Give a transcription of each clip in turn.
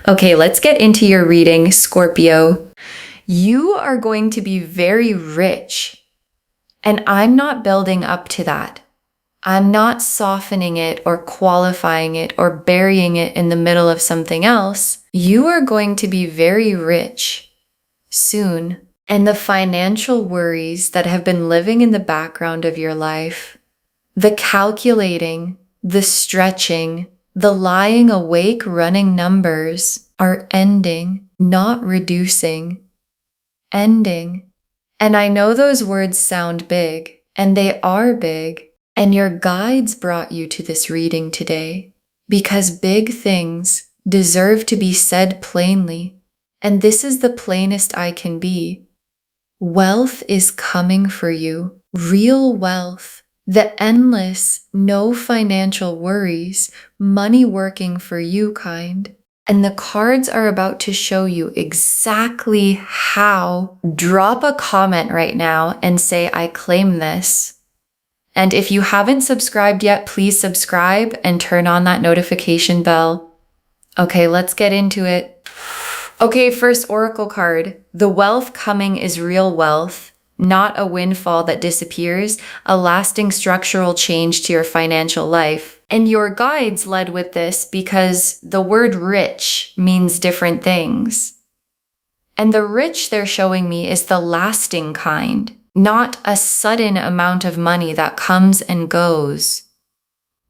Okay, let's get into your reading, Scorpio. You are going to be very rich, and I'm not building up to that. I'm not softening it or qualifying it or burying it in the middle of something else. You are going to be very rich soon. And the financial worries that have been living in the background of your life, the calculating, the stretching, the lying awake running numbers are ending, not reducing, ending. And I know those words sound big, and they are big. And your guides brought you to this reading today because big things deserve to be said plainly. And this is the plainest I can be. Wealth is coming for you. Real wealth. The endless, no financial worries, money working for you kind. And the cards are about to show you exactly how. Drop a comment right now and say, I claim this. And if you haven't subscribed yet, please subscribe and turn on that notification bell. Okay, let's get into it. Okay, first oracle card. The wealth coming is real wealth, not a windfall that disappears, a lasting structural change to your financial life. And your guides led with this because the word rich means different things. And the rich they're showing me is the lasting kind. Not a sudden amount of money that comes and goes.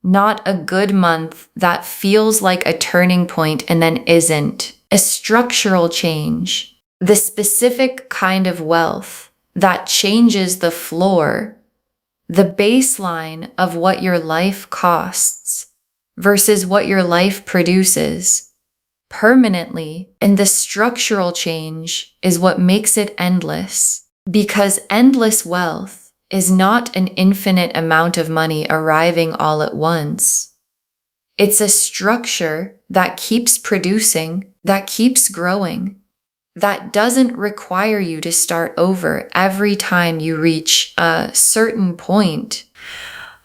Not a good month that feels like a turning point and then isn't. A structural change. The specific kind of wealth that changes the floor, the baseline of what your life costs versus what your life produces permanently. And the structural change is what makes it endless. Because endless wealth is not an infinite amount of money arriving all at once. It's a structure that keeps producing, that keeps growing, that doesn't require you to start over every time you reach a certain point.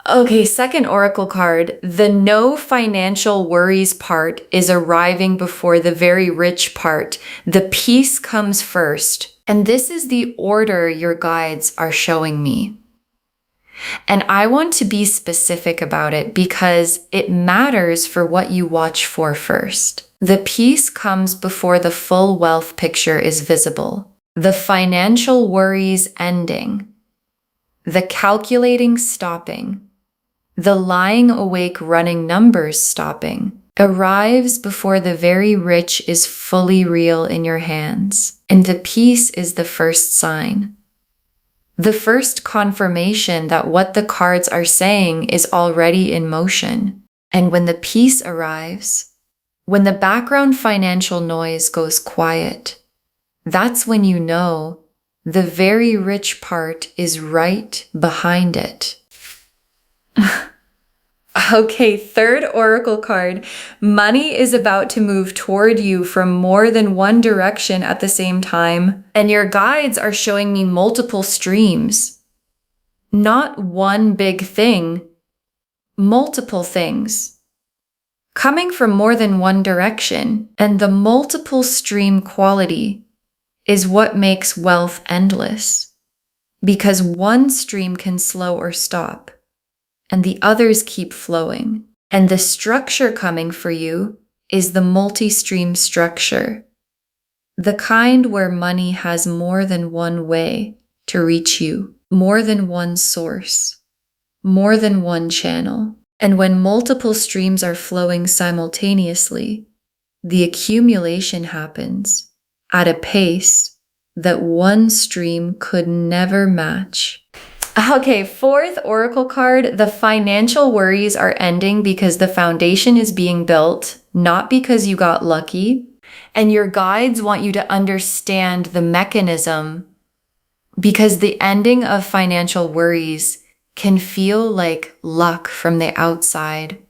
Okay, second oracle card. The no financial worries part is arriving before the very rich part. The peace comes first. And this is the order your guides are showing me. And I want to be specific about it because it matters for what you watch for first. The peace comes before the full wealth picture is visible. The financial worries ending. The calculating stopping. The lying awake running numbers stopping. Arrives before the very rich is fully real in your hands. And the peace is the first sign. The first confirmation that what the cards are saying is already in motion. And when the peace arrives, when the background financial noise goes quiet, that's when you know the very rich part is right behind it. Okay, third oracle card. Money is about to move toward you from more than one direction at the same time. And your guides are showing me multiple streams. Not one big thing, multiple things. Coming from more than one direction. And the multiple stream quality is what makes wealth endless. Because one stream can slow or stop. And the others keep flowing. And the structure coming for you is the multi-stream structure. The kind where money has more than one way to reach you, more than one source, more than one channel. And when multiple streams are flowing simultaneously, the accumulation happens at a pace that one stream could never match. Okay, fourth oracle card. The financial worries are ending because the foundation is being built, not because you got lucky. And your guides want you to understand the mechanism because the ending of financial worries can feel like luck from the outside.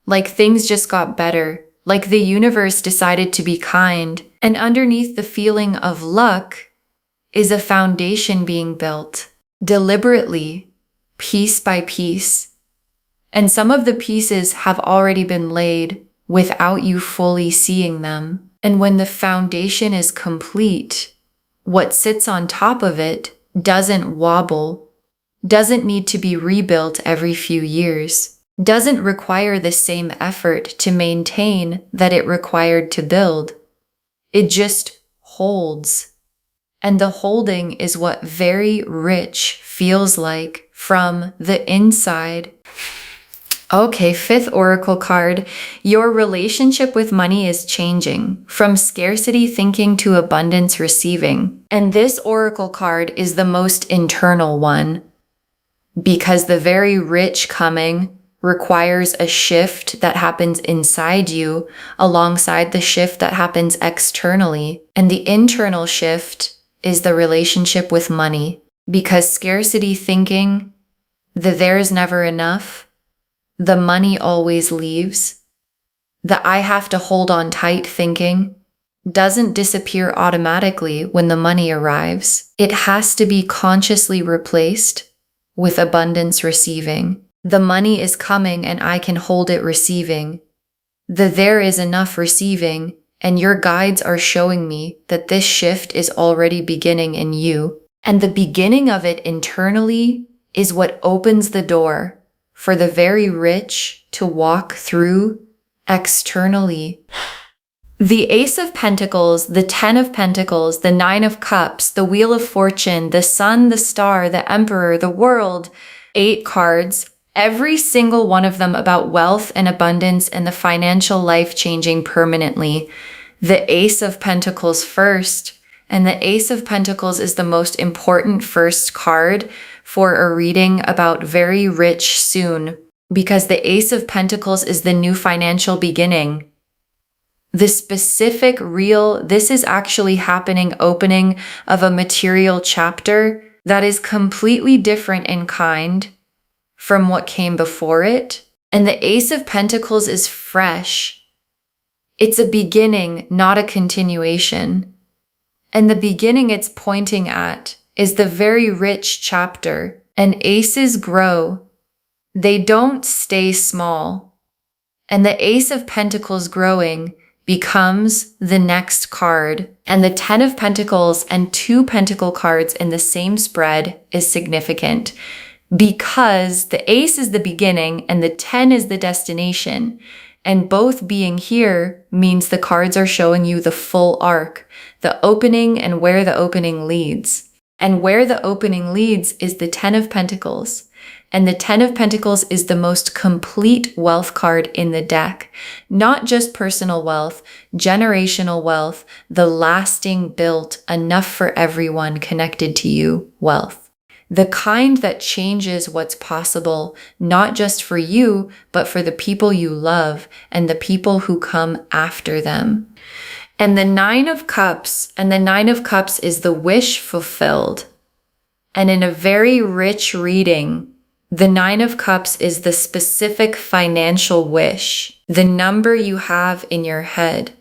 Like things just got better, like the universe decided to be kind. And underneath the feeling of luck is a foundation being built. Deliberately, piece by piece. And some of the pieces have already been laid, without you fully seeing them. And when the foundation is complete, what sits on top of it doesn't wobble, doesn't need to be rebuilt every few years, doesn't require the same effort to maintain that it required to build. It just holds. And the holding is what very rich feels like from the inside. Okay, fifth oracle card. Your relationship with money is changing from scarcity thinking to abundance receiving. And this oracle card is the most internal one because the very rich coming requires a shift that happens inside you alongside the shift that happens externally. And the internal shift is the relationship with money, because scarcity thinking, there is never enough, the money always leaves, the I have to hold on tight thinking doesn't disappear automatically when the money arrives. It has to be consciously replaced with abundance receiving. The money is coming and I can hold it receiving. There is enough receiving, and your guides are showing me that this shift is already beginning in you. And the beginning of it internally is what opens the door for the very rich to walk through externally. The Ace of Pentacles, the Ten of Pentacles, the Nine of Cups, the Wheel of Fortune, the Sun, the Star, the Emperor, the World, 8 cards, every single one of them about wealth and abundance and the financial life changing permanently. The Ace of Pentacles first, and the Ace of Pentacles is the most important first card for a reading about very rich soon, because the Ace of Pentacles is the new financial beginning. The specific this is actually happening, opening of a material chapter that is completely different in kind from what came before it. And the Ace of Pentacles is fresh. It's a beginning, not a continuation. And the beginning it's pointing at is the very rich chapter. And aces grow. They don't stay small. And the Ace of Pentacles growing becomes the next card. And the Ten of Pentacles and 2 Pentacle cards in the same spread is significant because the Ace is the beginning and the 10 is the destination. And both being here means the cards are showing you the full arc, the opening and where the opening leads. And where the opening leads is the Ten of Pentacles. And the Ten of Pentacles is the most complete wealth card in the deck. Not just personal wealth, generational wealth, the lasting built, enough for everyone connected to you wealth. The kind that changes what's possible, not just for you, but for the people you love and the people who come after them. And the Nine of Cups, and the Nine of Cups is the wish fulfilled. And in a very rich reading, the Nine of Cups is the specific financial wish, the number you have in your head,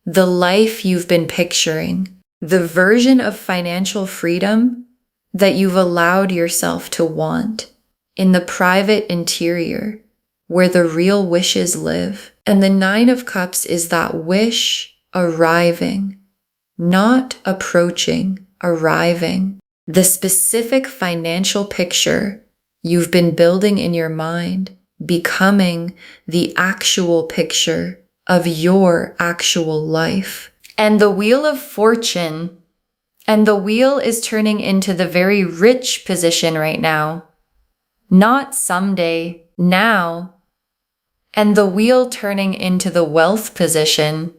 the life you've been picturing, the version of financial freedom that you've allowed yourself to want in the private interior where the real wishes live. And the Nine of Cups is that wish arriving, not approaching, arriving. The specific financial picture you've been building in your mind, becoming the actual picture of your actual life. And the Wheel of Fortune, and the wheel is turning into the very rich position right now. Not someday, now. And the wheel turning into the wealth position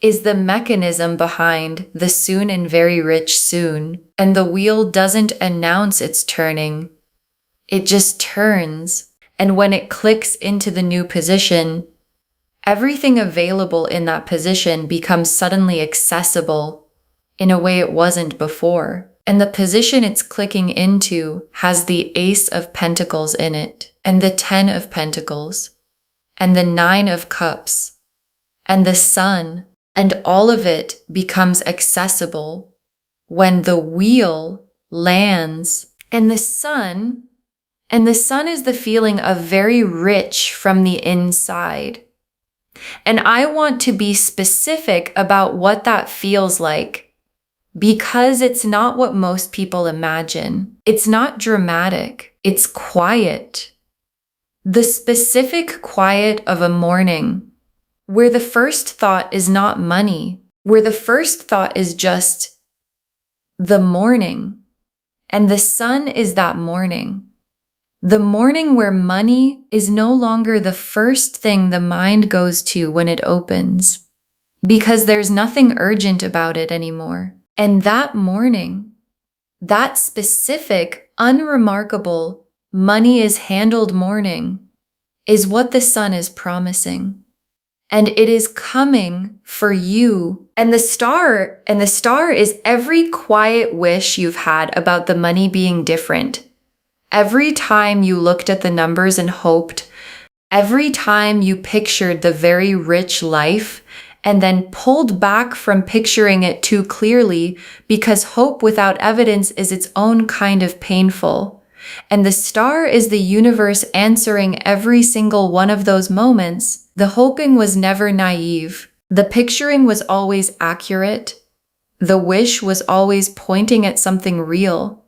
is the mechanism behind the soon and very rich soon. And the wheel doesn't announce it's turning. It just turns. And when it clicks into the new position, everything available in that position becomes suddenly accessible in a way it wasn't before. And the position it's clicking into has the Ace of Pentacles in it, and the 10 of Pentacles, and the 9 of Cups, and the Sun, and all of it becomes accessible when the wheel lands. And the sun is the feeling of very rich from the inside. And I want to be specific about what that feels like, because it's not what most people imagine. It's not dramatic. It's quiet. The specific quiet of a morning, where the first thought is not money, where the first thought is just the morning, and the sun is that morning. The morning where money is no longer the first thing the mind goes to when it opens, because there's nothing urgent about it anymore. And that morning, that specific, unremarkable, money is handled morning is what the sun is promising. And it is coming for you. And the star is every quiet wish you've had about the money being different. Every time you looked at the numbers and hoped, every time you pictured the very rich life and then pulled back from picturing it too clearly, because hope without evidence is its own kind of painful. And the star is the universe answering every single one of those moments. The hoping was never naive. The picturing was always accurate. The wish was always pointing at something real.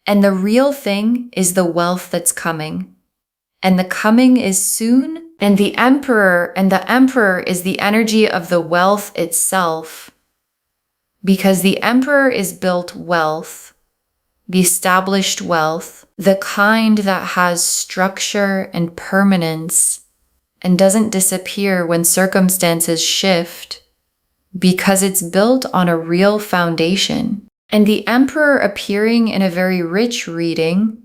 And the real thing is the wealth that's coming. And the coming is soon. And the emperor is the energy of the wealth itself. Because the emperor is built wealth, the established wealth, the kind that has structure and permanence and doesn't disappear when circumstances shift, because it's built on a real foundation. And the emperor appearing in a very rich reading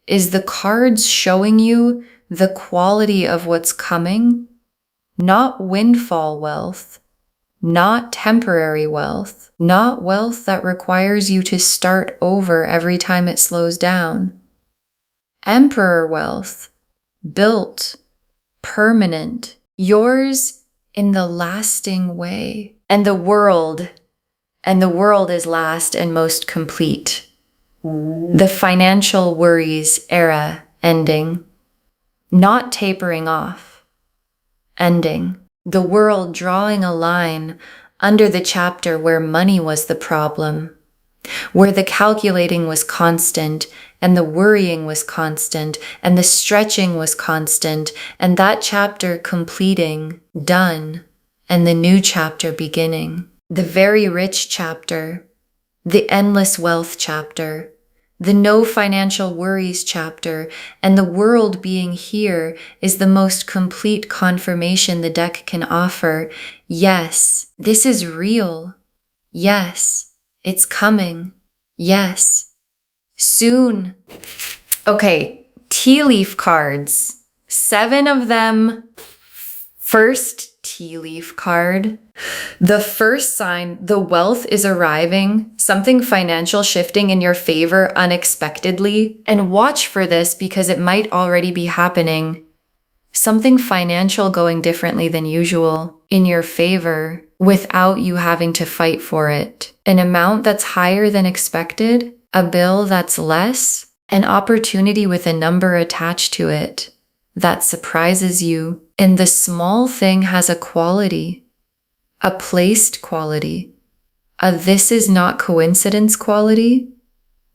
is the cards showing you the quality of what's coming, not windfall wealth, not temporary wealth, not wealth that requires you to start over every time it slows down. Emperor wealth, built, permanent, yours in the lasting way. And the world is last and most complete. The financial worries era ending, not tapering off, ending. The world drawing a line under the chapter where money was the problem, where the calculating was constant and the worrying was constant and the stretching was constant, and that chapter completing, done, and the new chapter beginning. The very rich chapter, the endless wealth chapter, the no financial worries chapter, and the world being here is the most complete confirmation the deck can offer. Yes, this is real. Yes, it's coming. Yes, soon. Okay, tea leaf cards. 7 of them. First tea leaf card. The first sign, the wealth is arriving, something financial shifting in your favor unexpectedly. And watch for this because it might already be happening. Something financial going differently than usual in your favor without you having to fight for it. An amount that's higher than expected, a bill that's less, an opportunity with a number attached to it that surprises you. And the small thing has a quality, a placed quality, a this is not coincidence quality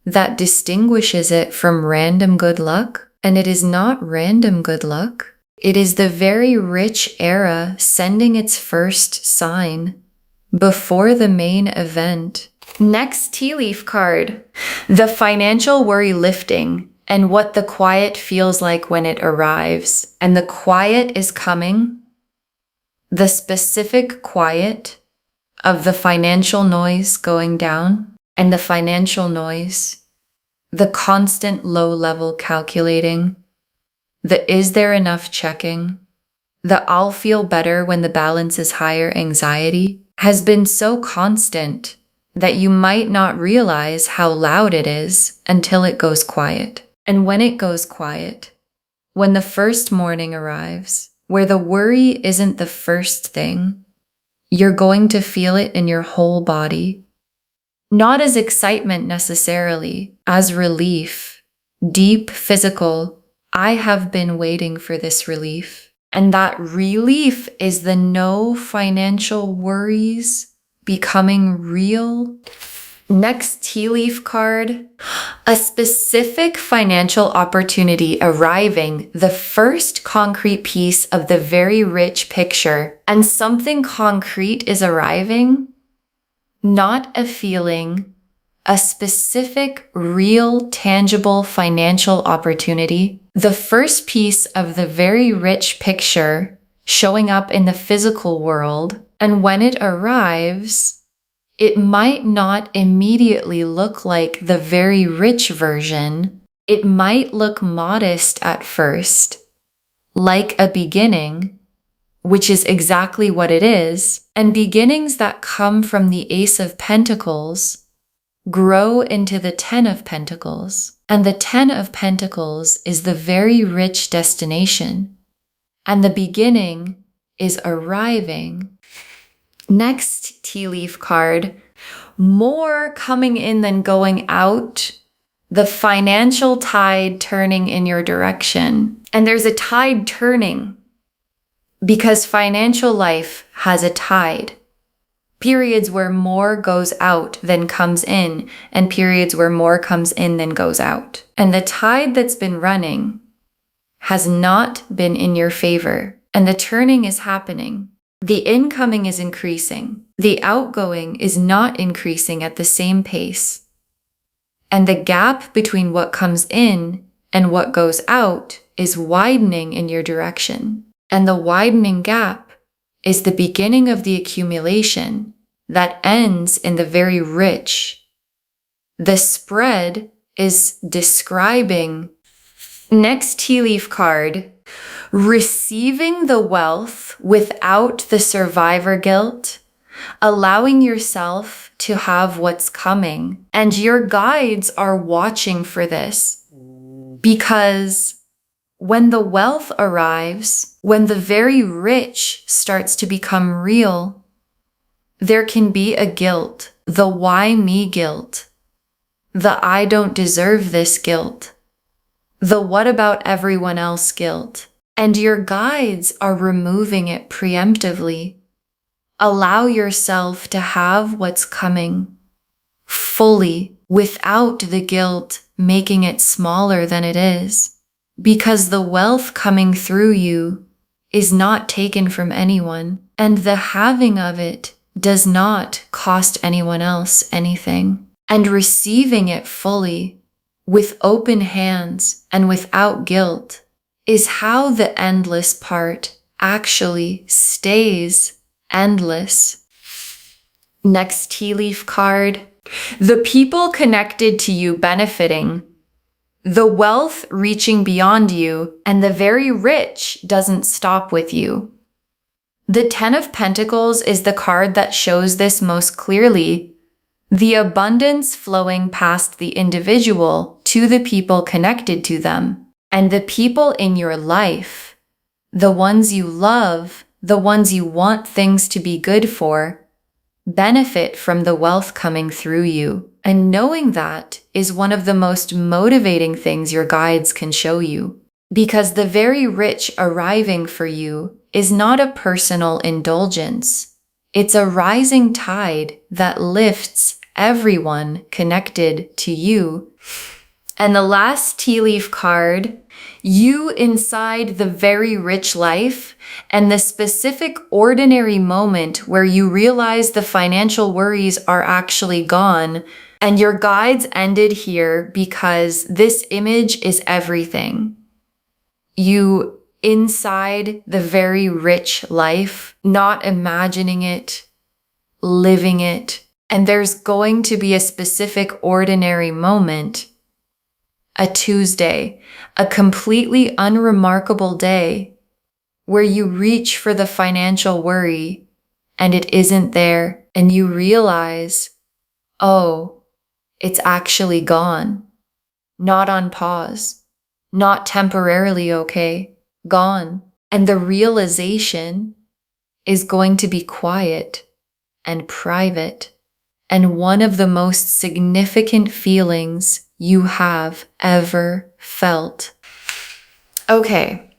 that distinguishes it from random good luck. And it is not random good luck. It is the very rich era sending its first sign before the main event. Next tea leaf card, the financial worry lifting and what the quiet feels like when it arrives. And the quiet is coming. The specific quiet of the financial noise going down and the financial noise, the constant low-level calculating, the is there enough checking, the I'll feel better when the balance is higher anxiety has been so constant that you might not realize how loud it is until it goes quiet. And when it goes quiet, when the first morning arrives, where the worry isn't the first thing, you're going to feel it in your whole body. Not as excitement necessarily, as relief, deep physical, I have been waiting for this relief. And that relief is the no financial worries becoming real. Next tea leaf card, a specific financial opportunity arriving, the first concrete piece of the very rich picture, and something concrete is arriving, not a feeling, a specific, real, tangible financial opportunity. The first piece of the very rich picture showing up in the physical world, and when it arrives, it might not immediately look like the very rich version. It might look modest at first, like a beginning, which is exactly what it is. And beginnings that come from the Ace of Pentacles grow into the Ten of Pentacles. And the Ten of Pentacles is the very rich destination. And the beginning is arriving. Next tea leaf card, more coming in than going out, the financial tide turning in your direction. And there's a tide turning because financial life has a tide. Periods where more goes out than comes in, and periods where more comes in than goes out. And the tide that's been running has not been in your favor, and the turning is happening. The incoming is increasing. The outgoing is not increasing at the same pace. And the gap between what comes in and what goes out is widening in your direction. And the widening gap is the beginning of the accumulation that ends in the very rich. The spread is describing. Next tea leaf card, receiving the wealth without the survivor guilt, allowing yourself to have what's coming. And your guides are watching for this, because when the wealth arrives, when the very rich starts to become real, there can be a guilt, the why me guilt, the I don't deserve this guilt, the what about everyone else guilt. And your guides are removing it preemptively. Allow yourself to have what's coming fully without the guilt making it smaller than it is. Because the wealth coming through you is not taken from anyone, and the having of it does not cost anyone else anything. And receiving it fully, with open hands and without guilt, is how the endless part actually stays endless. Next tea leaf card, the people connected to you benefiting, the wealth reaching beyond you, and the very rich doesn't stop with you. The Ten of Pentacles is the card that shows this most clearly. The abundance flowing past the individual to the people connected to them. And the people in your life, the ones you love, the ones you want things to be good for, benefit from the wealth coming through you. And knowing that is one of the most motivating things your guides can show you. Because the very rich arriving for you is not a personal indulgence. It's a rising tide that lifts everyone connected to you. And the last tea leaf card, you inside the very rich life and the specific ordinary moment where you realize the financial worries are actually gone. And your guides ended here because this image is everything. You inside the very rich life, not imagining it, living it. And there's going to be a specific ordinary moment, a Tuesday, a completely unremarkable day where you reach for the financial worry and it isn't there, and you realize, oh, it's actually gone. Not on pause, not temporarily okay, gone. And the realization is going to be quiet and private, and one of the most significant feelings you have ever felt. Okay,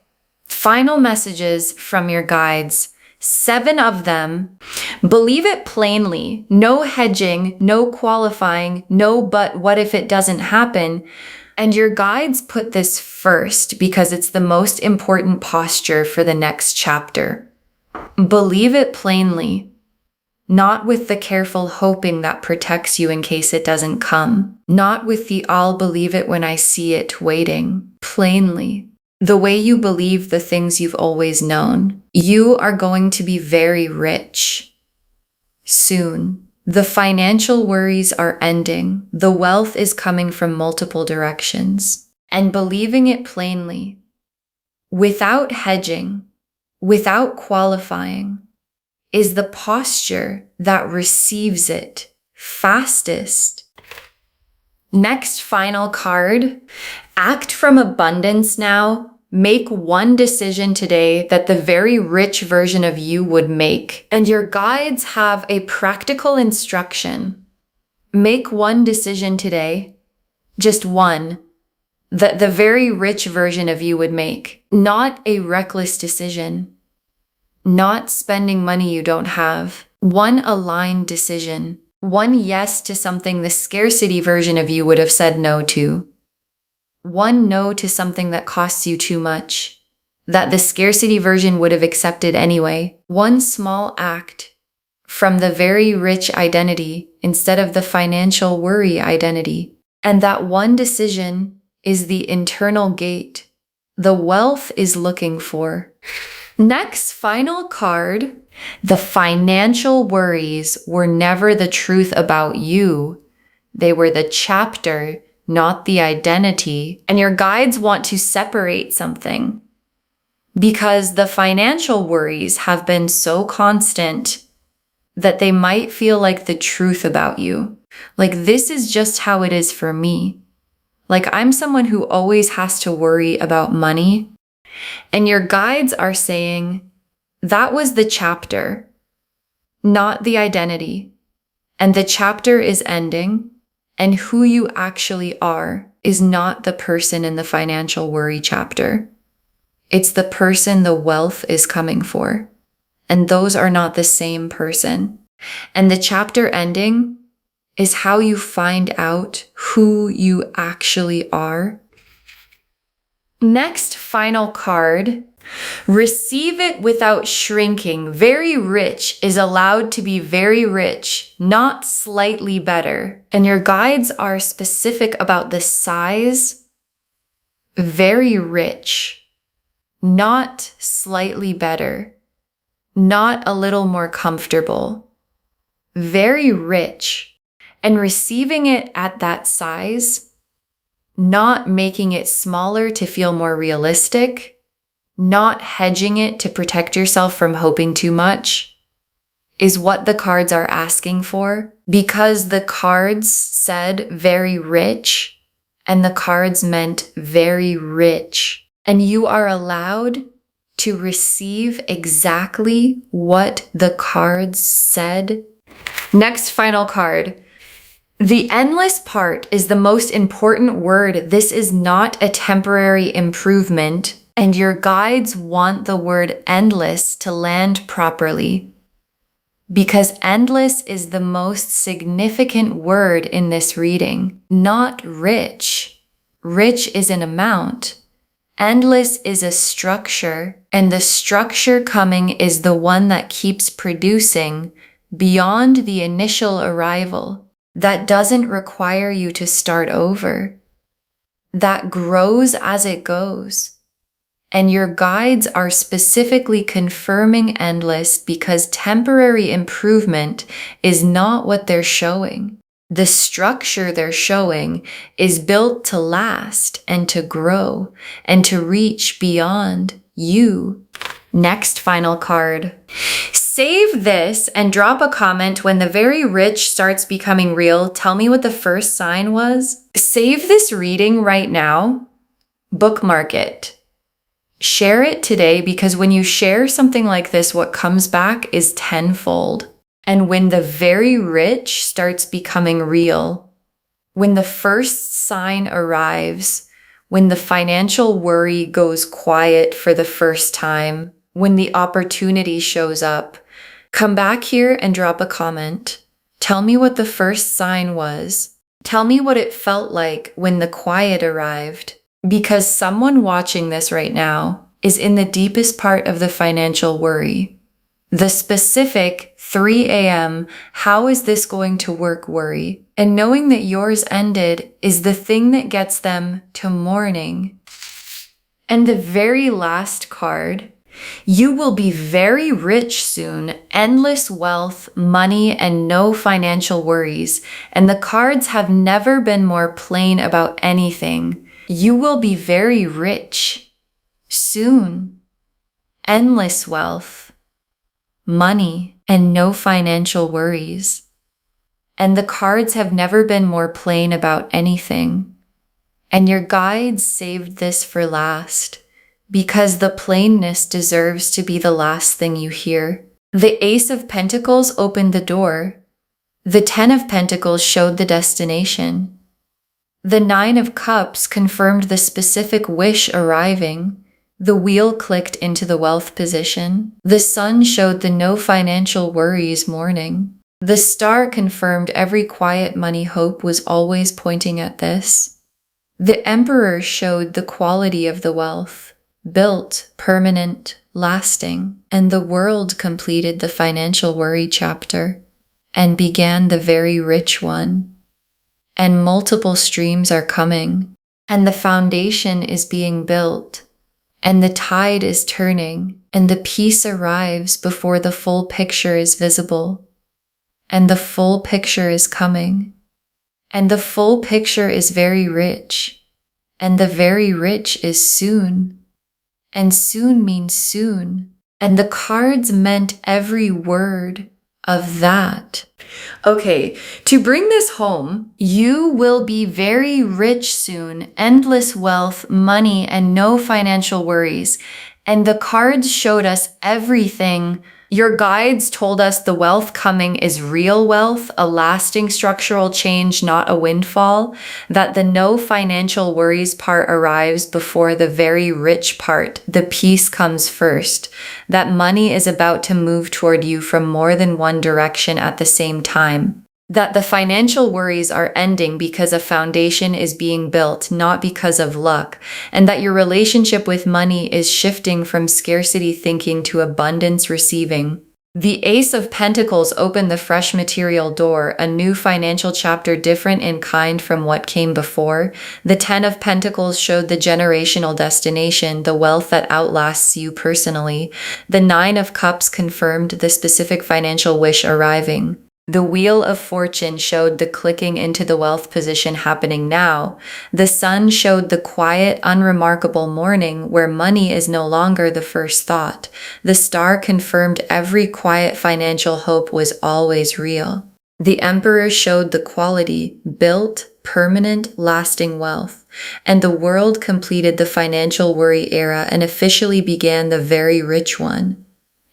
Final messages from your guides. 7 of them. Believe it plainly. No hedging, no qualifying, no but what if it doesn't happen. And your guides put this first because it's the most important posture for the next chapter. Believe it plainly, not with the careful hoping that protects you in case it doesn't come, not with the I'll believe it when I see it waiting. Plainly, the way you believe the things you've always known. You are going to be very rich soon. The financial worries are ending. The wealth is coming from multiple directions. And believing it plainly, without hedging, without qualifying, is the posture that receives it fastest. Next final card, act from abundance now. Make one decision today that the very rich version of you would make. And your guides have a practical instruction. Make one decision today, just one, that the very rich version of you would make. Not a reckless decision. Not spending money you don't have. One aligned decision. One yes to something the scarcity version of you would have said no to. One no to something that costs you too much, that the scarcity version would have accepted anyway. One small act from the very rich identity instead of the financial worry identity. And that one decision is the internal gate the wealth is looking for. Next final card, the financial worries were never the truth about you. They were the chapter, not the identity. And your guides want to separate something because the financial worries have been so constant that they might feel like the truth about you. Like, this is just how it is for me. Like, I'm someone who always has to worry about money. And your guides are saying that was the chapter, not the identity. And the chapter is ending. And who you actually are is not the person in the financial worry chapter. It's the person the wealth is coming for. And those are not the same person. And the chapter ending is how you find out who you actually are. Next final card, receive it without shrinking. Very rich is allowed to be very rich, not slightly better. And your guides are specific about the size. Very rich, not slightly better, not a little more comfortable. Very rich, and receiving it at that size, not making it smaller to feel more realistic, not hedging it to protect yourself from hoping too much, is what the cards are asking for. Because the cards said very rich, and the cards meant very rich. And you are allowed to receive exactly what the cards said. Next final card. The endless part is the most important word. This is not a temporary improvement, and your guides want the word endless to land properly, because endless is the most significant word in this reading, not rich. Rich is an amount. Endless is a structure, and the structure coming is the one that keeps producing beyond the initial arrival. That doesn't require you to start over. That grows as it goes. And your guides are specifically confirming endless because temporary improvement is not what they're showing. The structure they're showing is built to last and to grow and to reach beyond you. Next final card. Save this and drop a comment when the very rich starts becoming real. Tell me what the first sign was. Save this reading right now. Bookmark it. Share it today, because when you share something like this, what comes back is tenfold. And when the very rich starts becoming real, when the first sign arrives, when the financial worry goes quiet for the first time, when the opportunity shows up, come back here and drop a comment. Tell me what the first sign was. Tell me what it felt like when the quiet arrived. Because someone watching this right now is in the deepest part of the financial worry. The specific 3 a.m., how is this going to work worry? And knowing that yours ended is the thing that gets them to mourning. And the very last card, you will be very rich soon, endless wealth, money, and no financial worries. And the cards have never been more plain about anything. You will be very rich soon, endless wealth, money, and no financial worries. And the cards have never been more plain about anything. And your guides saved this for last, because the plainness deserves to be the last thing you hear. The Ace of Pentacles opened the door. The 10 of Pentacles showed the destination. The 9 of Cups confirmed the specific wish arriving. The wheel clicked into the wealth position. The Sun showed the no financial worries morning. The Star confirmed every quiet money hope was always pointing at this. The Emperor showed the quality of the wealth, built, permanent, lasting, and the World completed the financial worry chapter and began the very rich one. And multiple streams are coming, and the foundation is being built, and the tide is turning, and the peace arrives before the full picture is visible, and the full picture is coming, and the full picture is very rich, and the very rich is soon, and soon means soon, and the cards meant every word of that. Okay, to bring this home, you will be very rich soon, endless wealth, money, and no financial worries. And the cards showed us everything. Your guides told us the wealth coming is real wealth, a lasting structural change, not a windfall, that the no financial worries part arrives before the very rich part. The peace comes first, that money is about to move toward you from more than one direction at the same time. That the financial worries are ending because a foundation is being built, not because of luck, and that your relationship with money is shifting from scarcity thinking to abundance receiving. The Ace of Pentacles opened the fresh material door, a new financial chapter different in kind from what came before. The 10 of Pentacles showed the generational destination, the wealth that outlasts you personally. The 9 of Cups confirmed the specific financial wish arriving. The Wheel of Fortune showed the clicking into the wealth position happening now. The Sun showed the quiet, unremarkable morning where money is no longer the first thought. The Star confirmed every quiet financial hope was always real. The Emperor showed the quality, built, permanent, lasting wealth. And the World completed the financial worry era and officially began the very rich one.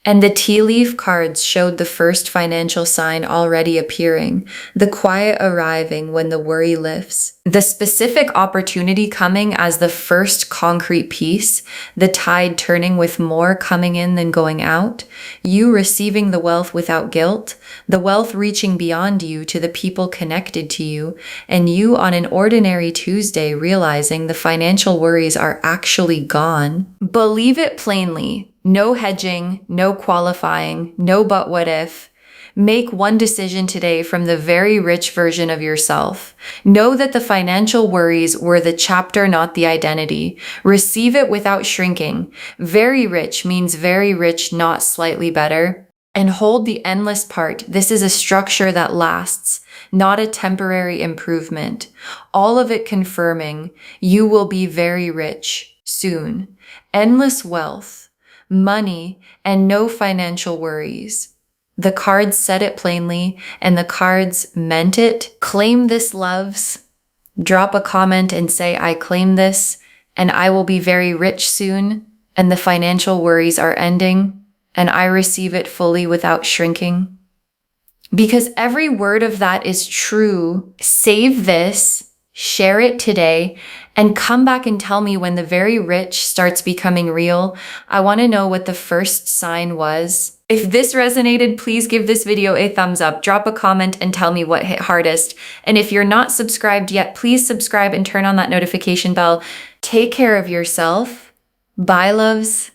And the tea leaf cards showed the first financial sign already appearing, the quiet arriving when the worry lifts, the specific opportunity coming as the first concrete piece, the tide turning with more coming in than going out, you receiving the wealth without guilt, the wealth reaching beyond you to the people connected to you, and you on an ordinary Tuesday realizing the financial worries are actually gone. Believe it plainly. No hedging, no qualifying, no but what if. Make one decision today from the very rich version of yourself. Know that the financial worries were the chapter, not the identity. Receive it without shrinking. Very rich means very rich, not slightly better. And hold the endless part. This is a structure that lasts, not a temporary improvement. All of it confirming you will be very rich soon. Endless wealth, money, and no financial worries. The cards said it plainly, and the cards meant it. Claim this, loves. Drop a comment and say, I claim this, and I will be very rich soon, and the financial worries are ending, and I receive it fully without shrinking. Because every word of that is true. Save this. share it today, and come back and tell me when the very rich starts becoming real. I want to know what the first sign was. If this resonated, please give this video a thumbs up, drop a comment, and tell me what hit hardest. And if you're not subscribed yet, please subscribe and turn on that notification bell. Take care of yourself. Bye, loves.